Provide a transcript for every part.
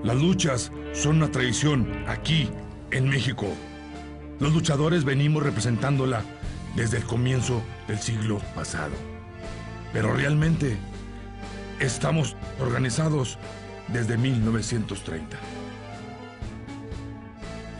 Las luchas son una tradición aquí, en México. Los luchadores venimos representándola desde el comienzo del siglo pasado. Pero realmente estamos organizados desde 1930.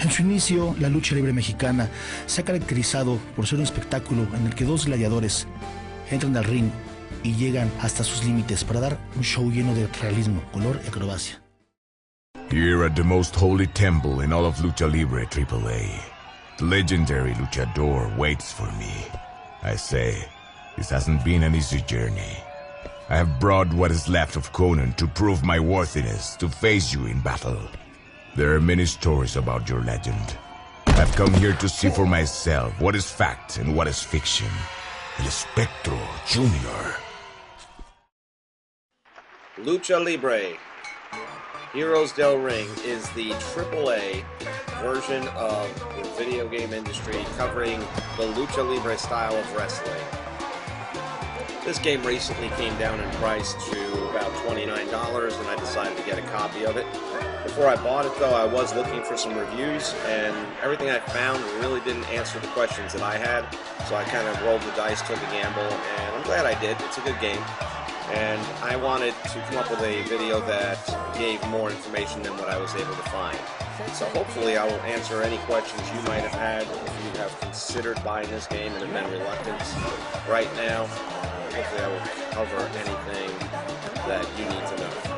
En su inicio, la lucha libre mexicana se ha caracterizado por ser un espectáculo en el que dos gladiadores entran al ring y llegan hasta sus límites para dar un show lleno de realismo, color y acrobacia. Here at the most holy temple in all of Lucha Libre AAA, the legendary luchador waits for me. I say, this hasn't been an easy journey. I have brought what is left of Conan to prove my worthiness to face you in battle. There are many stories about your legend. I've come here to see for myself what is fact and what is fiction. El Espectro Jr. Lucha Libre Heroes del Ring is the AAA version of the video game industry covering the Lucha Libre style of wrestling. This game recently came down in price to about $29 and I decided to get a copy of it. Before I bought it though, I was looking for some reviews and everything I found really didn't answer the questions that I had, so I kind of rolled the dice, took a gamble, and I'm glad I did. It's a good game. And I wanted to come up with a video that gave more information than what I was able to find. So hopefully I will answer any questions you might have had if you have considered buying this game and have been reluctant right now. Hopefully I will cover anything that you need to know.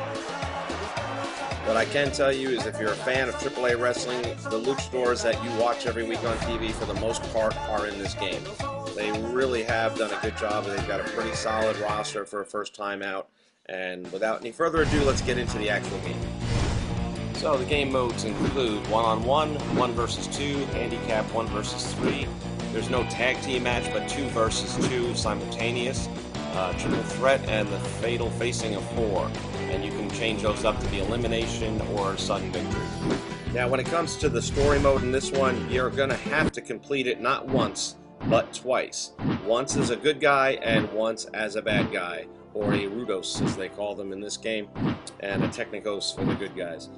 What I can tell you is if you're a fan of AAA wrestling, the luchadors that you watch every week on TV for the most part are in this game. They really have done a good job. They've got a pretty solid roster for a first time out. And without any further ado, let's get into the actual game. So the game modes include 1-on-1, 1 versus 2, handicap 1 versus 3. There's no tag team match, but 2 versus 2 simultaneous. Triple threat and the fatal facing of 4. And you can change those up to be elimination or sudden victory. Now when it comes to the story mode in this one, you're going to have to complete it not once, but twice. Once as a good guy and once as a bad guy, or a Rudos as they call them in this game, and a Technicos for the good guys.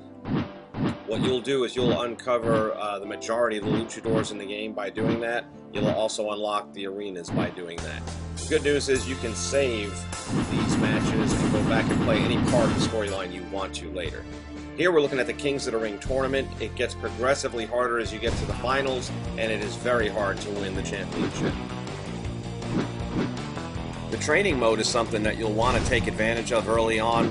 What you'll do is you'll uncover the majority of the luchadors in the game by doing that. You'll also unlock the arenas by doing that. The good news is you can save these matches and go back and play any part of the storyline you want to later. Here we're looking at the Kings of the Ring tournament. It gets progressively harder as you get to the finals, and it is very hard to win the championship. The training mode is something that you'll want to take advantage of early on.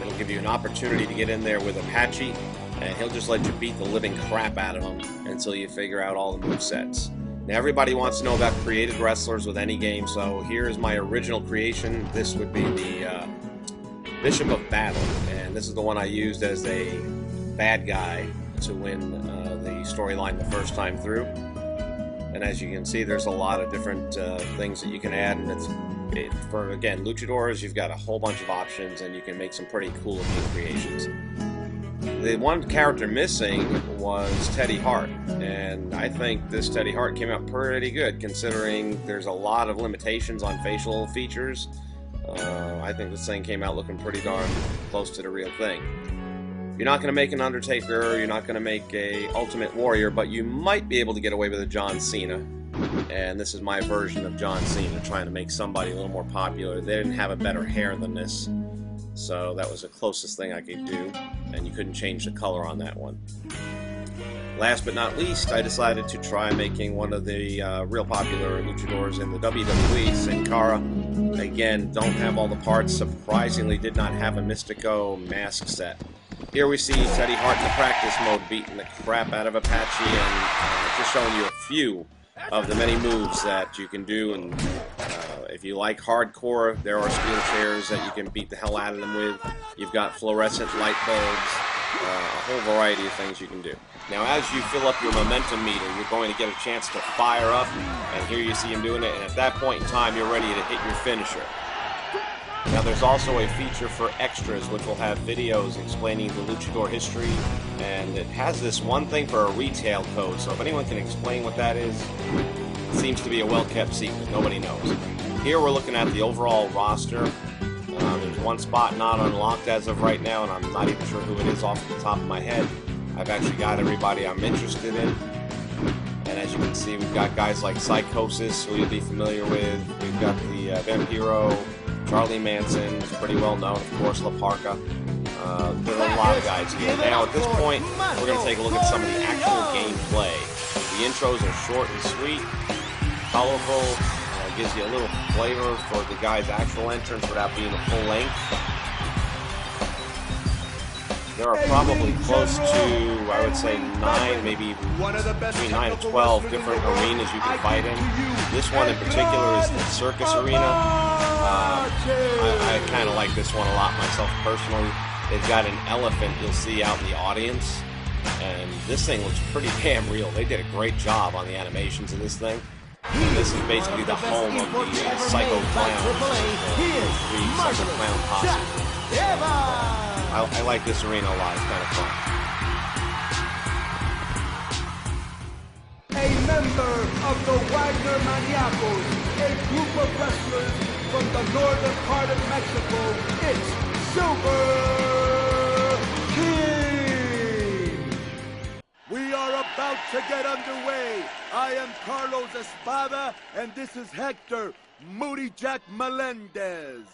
It'll give you an opportunity to get in there with Apache, and he'll just let you beat the living crap out of him until you figure out all the movesets. Now everybody wants to know about created wrestlers with any game, so here's my original creation. This would be the Bishop of Battle, and this is the one I used as a bad guy to win the storyline the first time through. And as you can see, there's a lot of different things that you can add, and for, again, luchadors, you've got a whole bunch of options, and you can make some pretty cool looking creations. The one character missing was Teddy Hart, and I think this Teddy Hart came out pretty good, considering there's a lot of limitations on facial features. I think this thing came out looking pretty darn close to the real thing. You're not going to make an Undertaker, you're not going to make a Ultimate Warrior, but you might be able to get away with a John Cena. And this is my version of John Cena, trying to make somebody a little more popular. They didn't have a better hair than this, so that was the closest thing I could do, and you couldn't change the color on that one. Last but not least, I decided to try making one of the real popular luchadors in the WWE, Sin Cara. Again, don't have all the parts. Surprisingly, did not have a Mystico mask set. Here we see Teddy Hart in the practice mode beating the crap out of Apache, and just showing you a few of the many moves that you can do. And if you like hardcore, there are steel chairs that you can beat the hell out of them with. You've got fluorescent light bulbs, a whole variety of things you can do. Now as you fill up your momentum meter, you're going to get a chance to fire up, and here you see him doing it, and at that point in time you're ready to hit your finisher. Now there's also a feature for extras which will have videos explaining the luchador history, and it has this one thing for a retail code, so if anyone can explain what that is, it seems to be a well-kept secret. Nobody knows. Here we're looking at the overall roster. There's one spot not unlocked as of right now, and I'm not even sure who it is off the top of my head. I've actually got everybody I'm interested in. And as you can see, we've got guys like Psychosis, who you'll be familiar with. We've got the Vampiro, Charlie Manson, who's pretty well known, of course, La Parka. There's a lot of guys here. Now, at this point, we're going to take a look at some of the actual gameplay. The intros are short and sweet, colorful, gives you a little flavor for the guy's actual entrance without being a full length. There are probably close to, I would say, 9, maybe between 9 and 12 different arenas you can fight in. This one in particular is the Circus Arena. I kind of like this one a lot myself personally. They've got an elephant you'll see out in the audience, and this thing looks pretty damn real. They did a great job on the animations of this thing. And this is basically the home of the Psycho Clown, the Psycho Clown posse. I like this arena a lot. It's kind of fun. A member of the Wagner Maniacos, a group of wrestlers from the northern part of Mexico, it's Silver King! We are about to get underway. I am Carlos Espada, and this is Hector Moody Jack Melendez.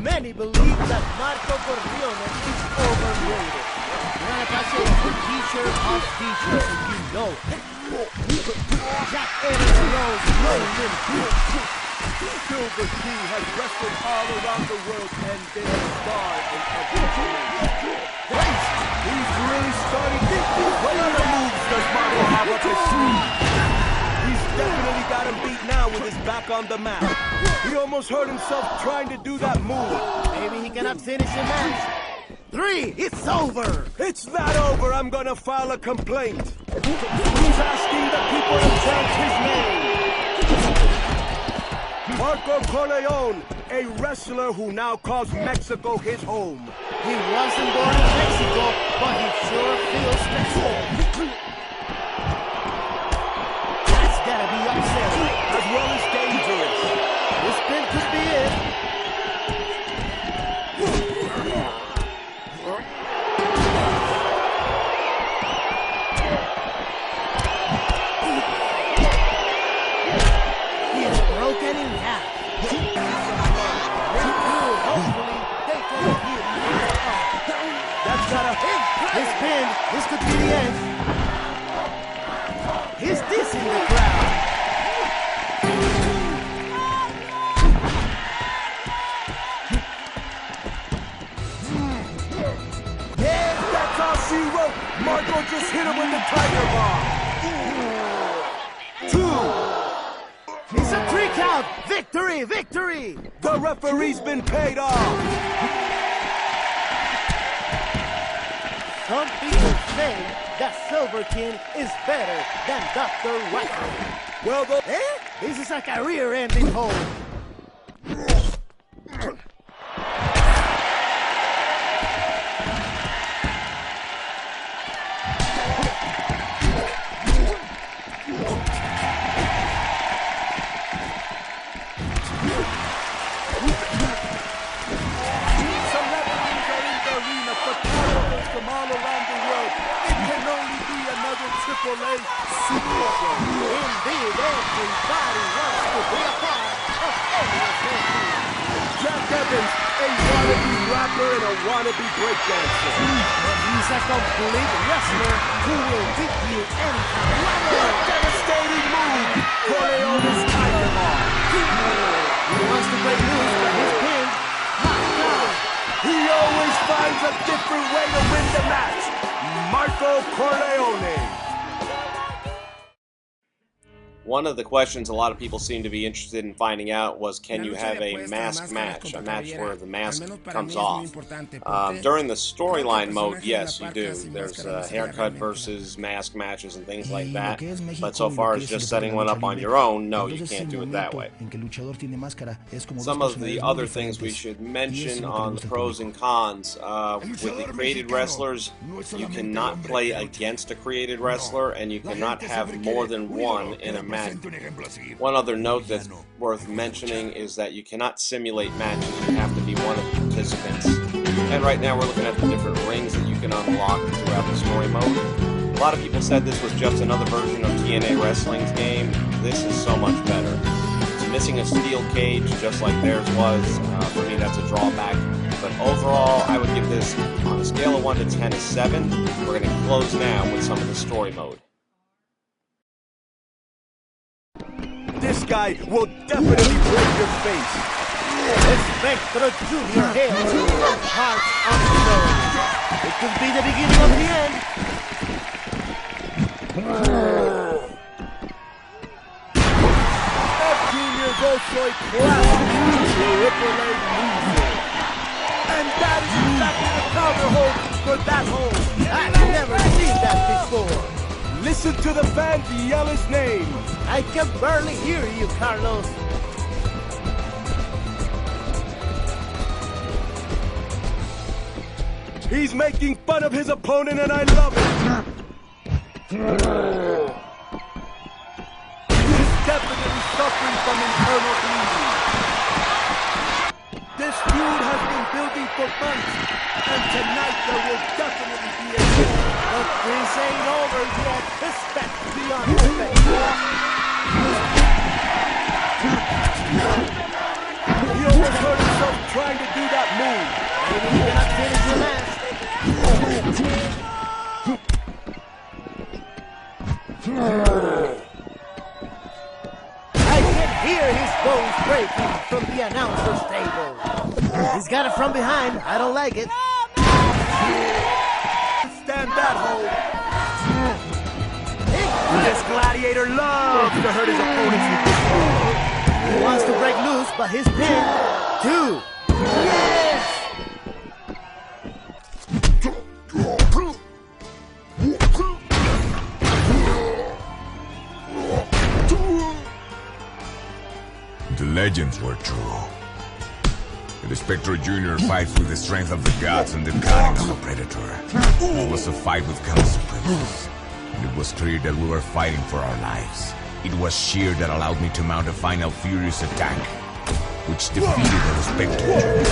Many believe that Marco Corleone is overrated. Natasha is the teacher of teachers, and you know it. Jack Evans knows no limit. Silver King has wrestled all around the world and been a star in every game. He's really starting to think. What other moves does Marco have up his sleeve? He's definitely got him beat now with his back on the mat. He almost hurt himself trying to do that move. Maybe he cannot finish the match. 3, it's over. It's not over. I'm gonna file a complaint. He's asking the people to chant his name. Marco Corleone, a wrestler who now calls Mexico his home. He wasn't born in Mexico, but he sure feels Mexican. That's gotta be upsetting. As well as dangerous. This pin could be it. He is broken in half. Hopefully, they can heal him. That's got a hit. This pin, this could be the end. He's dissing the crowd. Marco just hit him with the Tiger Bomb. 2. It's a 3 count. Victory, victory. The referee's been paid off. Some people say that Silver King is better than Dr. Wacko. Well, This is a career-ending hold. Triple-A Super Show. Indeed, everybody wants to be a part of any event. Jack Evans, a wannabe rapper and a wannabe breakdancer. He's a complete wrestler who will beat you anytime. What a devastating move! Corleone's Tiger Bomb. He wants to break loose, but his pin knocked out. He always finds a different way to win the match. Marco Corleone. One of the questions a lot of people seem to be interested in finding out was, can you have a mask match, a match where the mask comes off? During the storyline mode, yes, you do. There's haircut versus mask matches and things like that. But so far as just setting one up on your own, no, you can't do it that way. Some of the other things we should mention on the pros and cons. With the created wrestlers, you cannot play against a created wrestler, and you cannot have more than one in a match. One other note that's worth mentioning is that you cannot simulate matches. You have to be one of the participants. And right now we're looking at the different rings that you can unlock throughout the story mode. A lot of people said this was just another version of TNA Wrestling's game. This is so much better. It's missing a steel cage just like theirs was. For me, that's a drawback. But overall, I would give this, on a scale of 1 to 10, a 7. We're going to close now with some of the story mode. This guy will definitely break your face. Spectro Jr. hails from Hearts Unknown. It could be the beginning of the end. That Jr. is also a classic Triple A loser. And that is exactly the counter hold for that hold. I've never seen that before. Listen to the fans yell his name. I can barely hear you, Carlos. He's making fun of his opponent, and I love it. He's definitely suffering from internal bleeding. This feud has been building for months, and tonight there will definitely be a hit. But this ain't over yet. Respect beyond respect. He almost hurt himself trying to do that move. Maybe he cannot finish the last. I can hear his bones breaking from the announcer's table. He's got it from behind. I don't like it. Stand that hold. This gladiator loves to hurt his opponents with this move. He wants to break loose, but he's pinned. 2. Yes! The legends were true. The Spectro Jr. fights with the strength of the gods and the cunning of a predator. It was a fight with consequences. And it was clear that we were fighting for our lives. It was sheer that allowed me to mount a final furious attack, which defeated the Spectro Jr.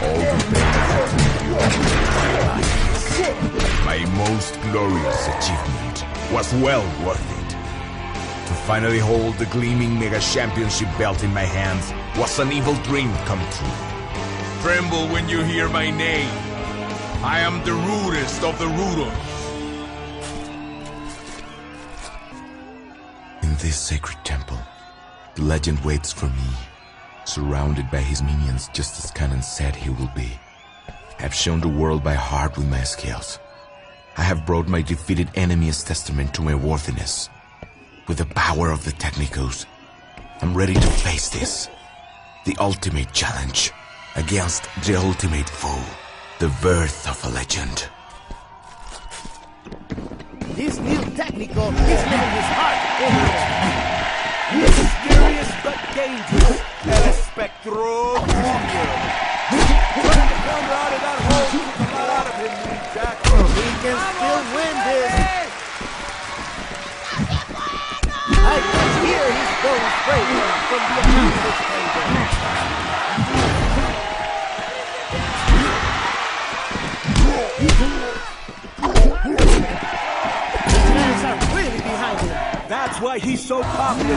All the pain I had to endure in my life. My most glorious achievement was well worth it. To finally hold the gleaming Mega Championship belt in my hands was an evil dream come true. Tremble when you hear my name. I am the rudest of the ruders. In this sacred temple, the legend waits for me, surrounded by his minions just as Canon said he will be. I have shown the world by heart with my skills. I have brought my defeated enemy as testament to my worthiness. With the power of the Technicos, I'm ready to face this. The ultimate challenge against the ultimate foe. The birth of a legend. This new Technico is letting his heart in there. Mysterious but dangerous. El Spectro Jr. Trying to come out of that hole to come out of him, Jack. He can still win this. I can hear his bones breaking from the announcer's table. His fans are really behind him. That's why he's so popular.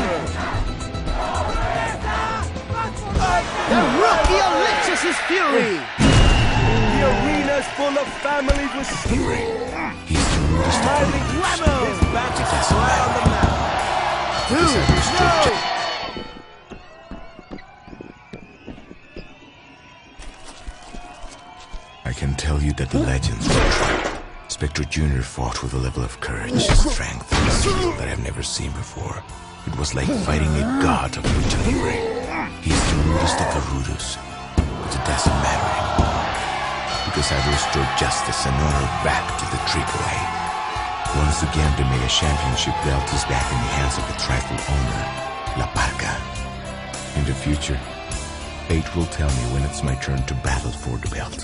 The rookie unleashes his fury. The arena's full of families with secrets. He's the rudest of the Smiling ruders. glamour. His back is flat on the map. I can tell you that the legends were true. Spectro Jr. fought with a level of courage, strength, and skill that I've never never seen before. It was like fighting a god of Lucha Libre. He's the rudest of the rudest, but it doesn't matter anymore, because I've restored justice and honor back to the AAA. Once again, the Mega Championship belt is back in the hands of the trifle owner, La Parca. In the future, fate will tell me when it's my turn to battle for the belt.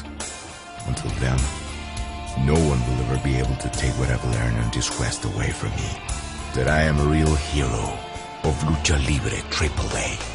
Until then, no one will ever be able to take what I've learned on this quest away from me. That I am a real hero of Lucha Libre AAA.